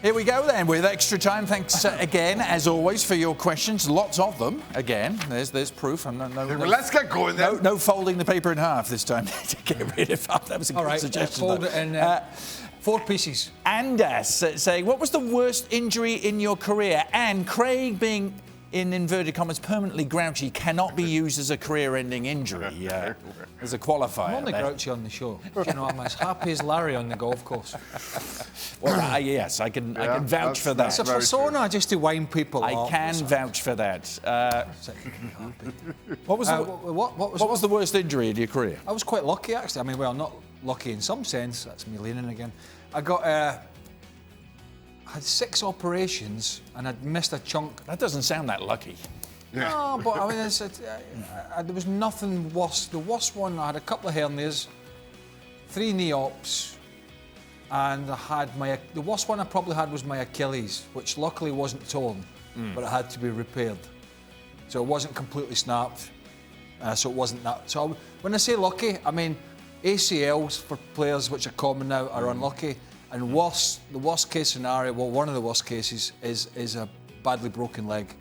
Here we go then with Extra Time. Thanks again, as always, for your questions. Lots of them. Again, there's proof. Well, let's get going then. No folding the paper in half this time to get rid of that. That was a good suggestion. Fold it in 4 pieces. Andas saying, what was the worst injury in your career? And Craig, being in inverted commas permanently grouchy, cannot be used as a career-ending injury. As a qualifier. I'm only grouchy on the show. You know, I'm as happy as Larry on the golf course. Well, yes, I can vouch for that. It's a persona just to wind people up. I can vouch for that. What was the worst injury in your career? I was quite lucky, actually. I mean, well, not lucky in some sense. That's me leaning again. I had 6 operations and I'd missed a chunk. That doesn't sound that lucky. Yeah. No, but I mean, there was nothing worse. The worst one, I had a couple of hernias, 3 knee ops, and I had the worst one I probably had was my Achilles, which luckily wasn't torn, but it had to be repaired. So it wasn't completely snapped, so it wasn't that. So when I say lucky, I mean ACLs for players, which are common now, are unlucky. And the worst case scenario, well, one of the worst cases is a badly broken leg.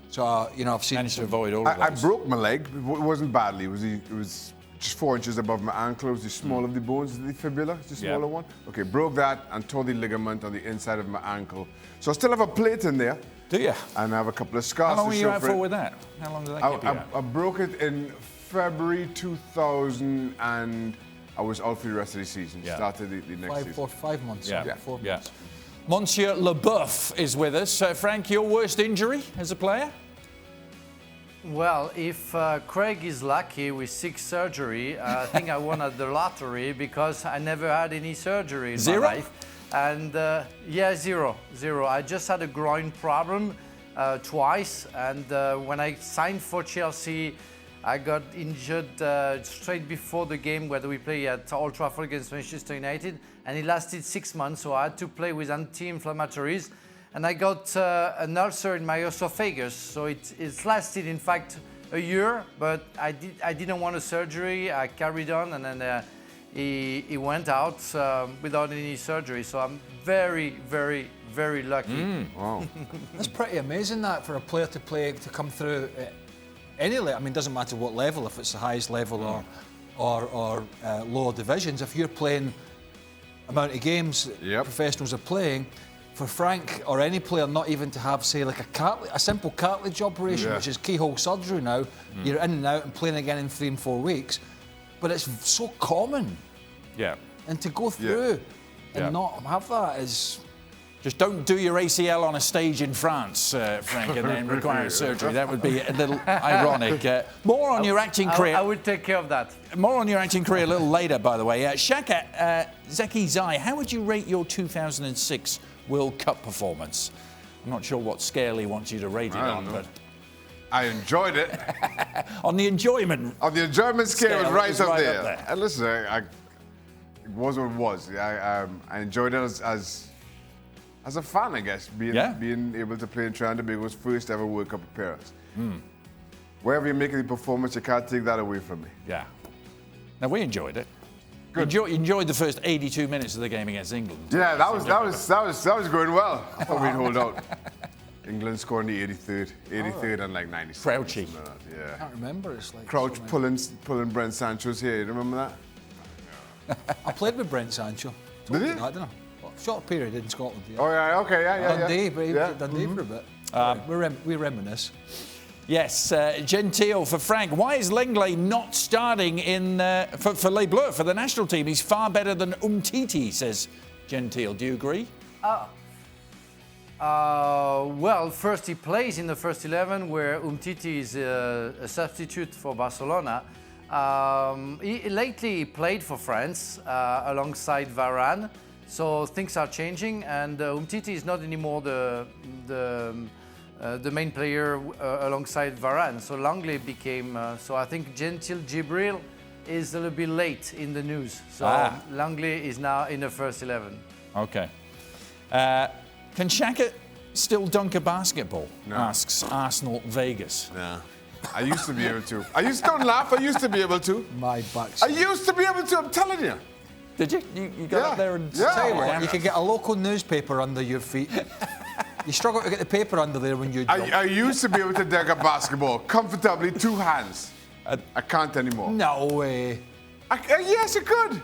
So, you know, I've seen... Managed to avoid all of those. I broke my leg. It wasn't badly. It was just 4 inches above my ankle. It was the small of the bones, the fibula, the smaller one. Okay, broke that and tore the ligament on the inside of my ankle. So I still have a plate in there. Do you? And I have a couple of scars. How long were you out for with that? How long did that keep you out? I broke it in February 2000 and I was out for the rest of the season. Started the next season. 5 months. 4 months. Monsieur Leboeuf is with us. Frank, your worst injury as a player? Well, if Craig is lucky with 6 surgery, I think I won at the lottery because I never had any surgery in my life. And 0. I just had a groin problem twice. And when I signed for Chelsea, I got injured straight before the game where we play at Old Trafford against Manchester United, and it lasted 6 months, so I had to play with anti-inflammatories, and I got an ulcer in my esophagus, so it's lasted, in fact, a year, but I didn't want a surgery. I carried on, and then he went out without any surgery, so I'm very, very, very lucky. Wow. That's pretty amazing, that, for a player to come through any level. I mean, it doesn't matter what level, if it's the highest level or lower divisions. If you're playing amount of games that professionals are playing, for Frank or any player not even to have, say, like a simple cartilage operation, which is keyhole surgery now, you're in and out and playing again in 3 and 4 weeks, but it's so common. And to go through and not have that is... Just don't do your ACL on a stage in France, Frank, and then require surgery. That would be a little ironic. More on your acting career. I would take care of that. More on your acting career a little later, by the way. Shaka, Zeki Zai, how would you rate your 2006 World Cup performance? I'm not sure what scale he wants you to rate it on, but... I enjoyed it. On the enjoyment... On the enjoyment scale, it was right up there. And listen, it was what it was. I enjoyed it as a fan, I guess, being able to play in Trinidad and Tobago's first ever World Cup appearance. Wherever you're making the performance, you can't take that away from me. Now, we enjoyed it. Good. You enjoyed the first 82 minutes of the game against England. Yeah, that was going well. I thought we'd hold out. England scoring the 83rd and like 96. Crouchy. I can't remember. It's like Crouch pulling Brent Sancho's hair. You remember that? I played with Brent Sancho. Did you? I don't know. Short period in Scotland. Oh yeah, okay, Dundee, but he was at Dundee for a bit. We reminisce. Yes, Gentile for Frank. Why is Lenglet not starting for Leboeuf for the national team? He's far better than Umtiti, says Gentile. Do you agree? Well, first he plays in the first 11 where Umtiti is a substitute for Barcelona. Lately he played for France alongside Varane. So things are changing, and Umtiti is not anymore the main player alongside Varane. So Lenglet became. So I think Gentil Gibril is a little bit late in the news. So Lenglet is now in the first 11. Okay. Can Shaka still dunk a basketball? No. Asks Arsenal Vegas. No. I used to be able to. Don't laugh. I used to be able to. My back. I used to be able to. I'm telling you. Did you? You got up there and... Tell you what, you could get a local newspaper under your feet. You struggle to get the paper under there when you jump. I used to be able to dig a basketball comfortably, 2 hands. I can't anymore. No way. Yes, I could.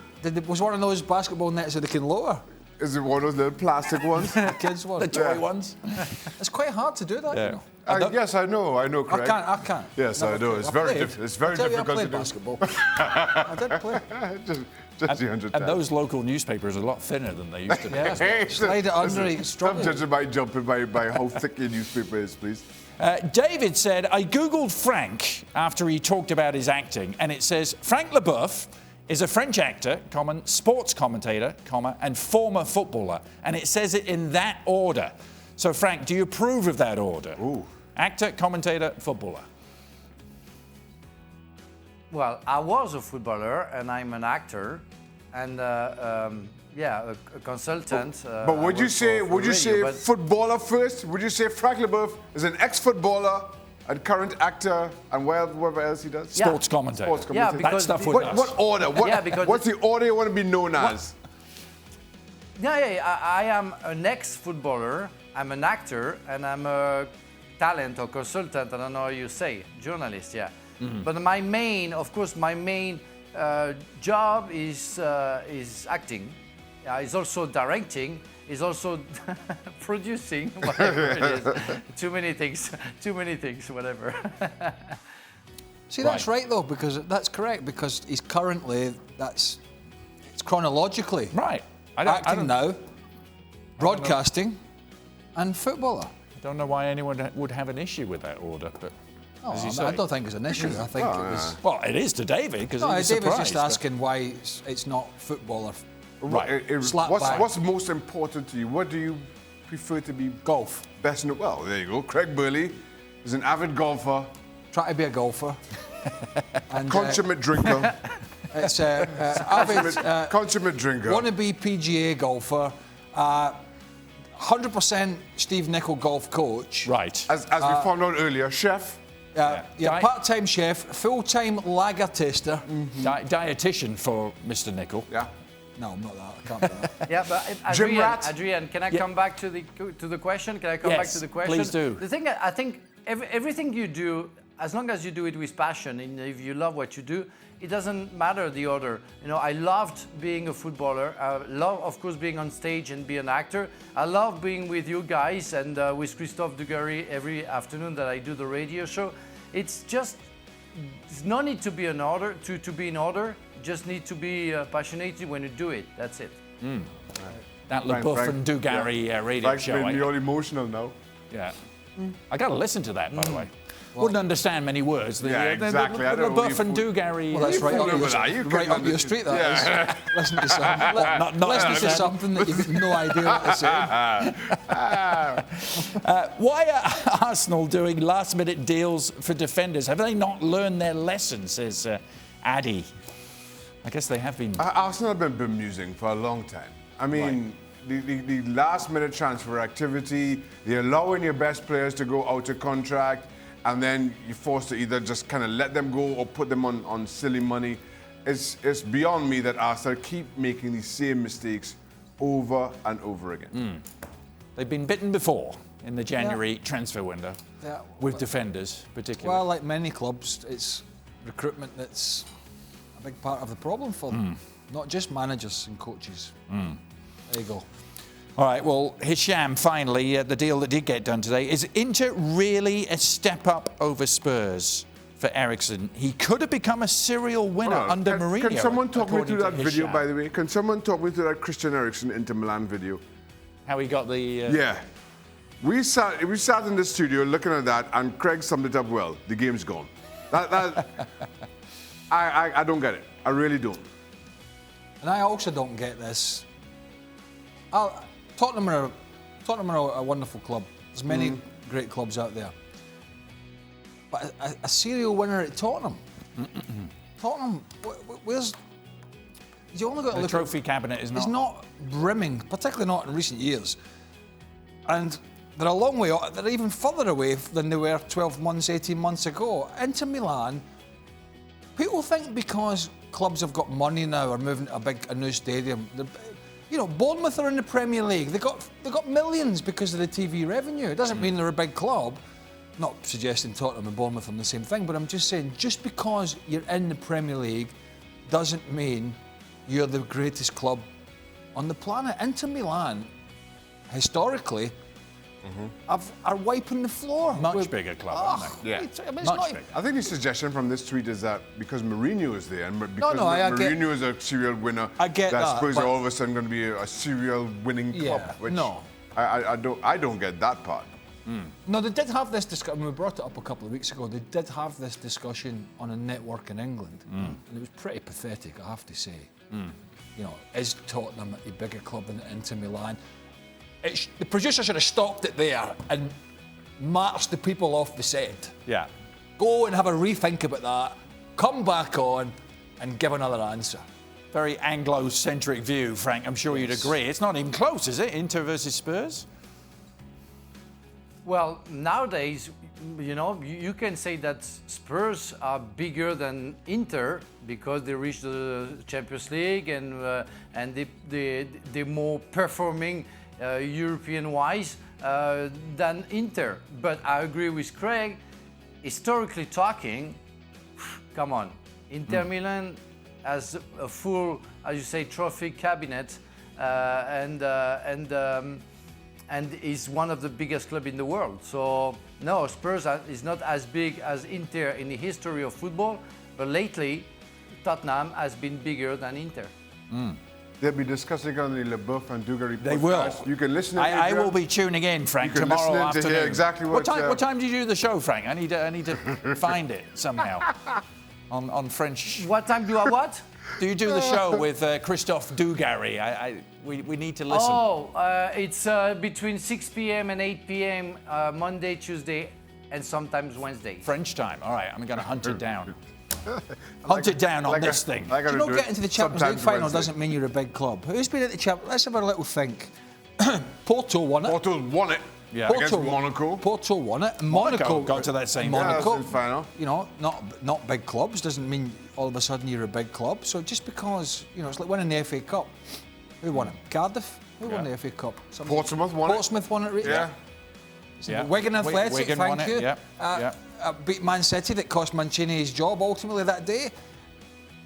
Was one of those basketball nets that they can lower? Is it one of those little plastic ones? The kids' one. The toy ones. It's quite hard to do that, you know. Yes, I know, Craig. I can't. Yes, I know. It's very difficult to do. Basketball. I did play. Just the 100 And those local newspapers are a lot thinner than they used to be. Yeah, slide it under, it's strong. Stop judging my jumping by how thick your newspaper is, please. David said, I Googled Frank after he talked about his acting, and it says, Frank Leboeuf is a French actor, sports commentator, and former footballer. And it says it in that order. So, Frank, do you approve of that order? Ooh. Actor, commentator, footballer. Well, I was a footballer and I'm an actor, and a consultant. But would you say footballer first? Would you say Frank Leboeuf is an ex-footballer and current actor and whatever else he does? Sports commentator. Sports commentator. Yeah, because that stuff with us. What order? What's the order you want to be known as? I am an ex-footballer, I'm an actor, and I'm a talent or consultant, I don't know how you say, journalist, yeah. Mm-hmm. But my main job is acting. It's also directing. It's also producing. Whatever it is. Too many things. Whatever. See, that's right though, because that's correct. Because he's currently it's chronologically right. Acting now, broadcasting, and footballer. I don't know why anyone would have an issue with that order, but. I don't think it's an issue. I think it was. Well, it is to David because David's just asking why it's not footballer. Right. What's most important to you? What do you prefer to be? Golf. Best in the well. There you go. Craig Burley is an avid golfer. Try to be a golfer. And, consummate drinker. It's avid. Consummate drinker. Wannabe PGA golfer. 100% Steve Nicol golf coach. Right. As we found out earlier, chef. Part-time chef, full-time lager taster. Mm-hmm. Dietitian for Mr. Nicol. Yeah. No, I'm not that. I can't be that. Yeah, but Adrian, can I come back to the question? Can I come back to the question? Please do. The thing, I think everything you do, as long as you do it with passion, and if you love what you do, it doesn't matter the order. You know, I loved being a footballer. I love, of course, being on stage and be an actor. I love being with you guys and with Christophe Dugarry every afternoon that I do the radio show. It's just, there's no need to be in order, to be in order. Just need to be passionate when you do it. That's it. Mm. That Leboeuf and Dugarry radio show. Frank's you're emotional now. Yeah. I got to listen to that, by the way. Wouldn't understand many words. Exactly. The Leboeuf and Dugarry. Well, that's right up your street, that is. Listen to something. Listen to something that you've got no idea what to say. Why are Arsenal doing last-minute deals for defenders? Have they not learned their lesson, says Addy. I guess they have been. Arsenal have been bemusing for a long time. I mean, the last-minute transfer activity, the allowing your best players to go out of contract, and then you're forced to either just kind of let them go or put them on silly money. It's beyond me that Arsenal keep making these same mistakes over and over again. Mm. They've been bitten before in the January transfer window, with defenders particularly. Well, like many clubs, it's recruitment that's a big part of the problem for them. Not just managers and coaches. There you go. All right, well, Hisham, finally, the deal that did get done today. Is Inter really a step up over Spurs for Eriksen? He could have become a serial winner under Mourinho. Can someone talk me through that video, by the way? Can someone talk me through that Christian Eriksen Inter Milan video? How he got the... Yeah. We sat in the studio looking at that, and Craig summed it up well. The game's gone. I don't get it. I really don't. And I also don't get this. Tottenham are a wonderful club. There's many great clubs out there. But a serial winner at Tottenham. Tottenham, where's... You only got to the look trophy cabinet is not... It's not brimming, particularly not in recent years. And they're a long way, they're even further away than they were 12 months, 18 months ago. Inter Milan, people think because clubs have got money now are moving to a new stadium. You know, Bournemouth are in the Premier League. They got millions because of the TV revenue. It doesn't mean they're a big club. Not suggesting Tottenham and Bournemouth are the same thing, but I'm just saying, just because you're in the Premier League doesn't mean you're the greatest club on the planet. Inter Milan, historically, are wiping the floor. Much bigger club, aren't they? Yeah. I mean, Much bigger. I think the suggestion from this tweet is that because Mourinho is there, and because Mourinho is a serial winner, I get that, Spurs are all of a sudden going to be a serial winning club. Which I don't get that part. No, they did have this discussion. We brought it up a couple of weeks ago. They did have this discussion on a network in England, and it was pretty pathetic, I have to say. You know, is Tottenham a bigger club than Inter Milan? The producer should have stopped it there and marched the people off the set. Yeah. Go and have a rethink about that. Come back on and give another answer. Very Anglo-centric view, Frank. I'm sure you'd agree. It's not even close, is it? Inter versus Spurs? Well, nowadays, you know, you can say that Spurs are bigger than Inter because they reached the Champions League and they're more performing European-wise than Inter. But I agree with Craig. Historically talking, come on, Inter Milan has a full, as you say, trophy cabinet and is one of the biggest clubs in the world. So no, Spurs is not as big as Inter in the history of football, but lately Tottenham has been bigger than Inter. They'll be discussing on the Leboeuf and Dugarry podcast. They will. You can listen. I will be tuning in, Frank, tomorrow afternoon. To hear exactly what time do you do the show, Frank? I need to find it somehow on French. What time do I what? Do you do the show with Christophe Dugarry? We need to listen. It's between 6 p.m. and 8 p.m. Monday, Tuesday, and sometimes Wednesday. French time. All right, I'm going to hunt it down. Hunt it down on this thing. Do you not get into the Champions League final doesn't mean you're a big club. Who's been at the Champions? Let's have a little think. Porto won it. Porto won it. Yeah. Against Monaco. Porto won it. Monaco got to that same Monaco final. You know, not big clubs doesn't mean all of a sudden you're a big club. So just because, you know, it's like winning the FA Cup. Who won it? Cardiff? Who won the FA Cup? Portsmouth won it. Portsmouth won it, right? Yeah. Wigan Athletic, Wigan thank won you. It. Beat Man City, that cost Mancini his job ultimately that day.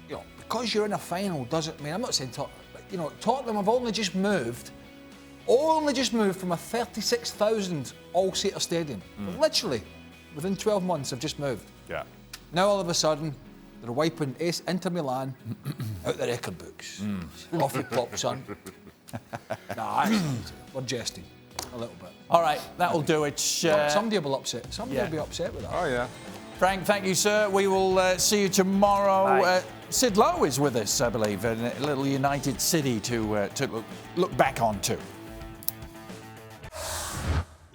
You know, because you're in a final doesn't mean, I'm not saying Tottenham, but you know, Tottenham have only just moved from a 36,000 all-seater stadium. Literally, within 12 months, have just moved. Yeah. Now all of a sudden, they're wiping Inter Milan out the record books. Off you pop, son. We're jesting a little bit. All right, that'll do it. Somebody will be upset. Somebody will be upset with that. Oh, yeah. Frank, thank you, sir. We will see you tomorrow. Bye. Sid Lowe is with us, I believe, in a little United City to look back on too.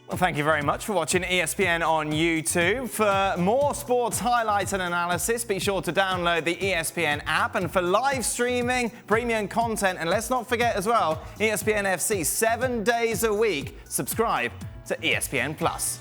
Well, thank you very much for watching ESPN on YouTube. For more sports highlights and analysis, be sure to download the ESPN app. And for live streaming, premium content, and let's not forget as well, ESPN FC 7 days a week. Subscribe to ESPN Plus.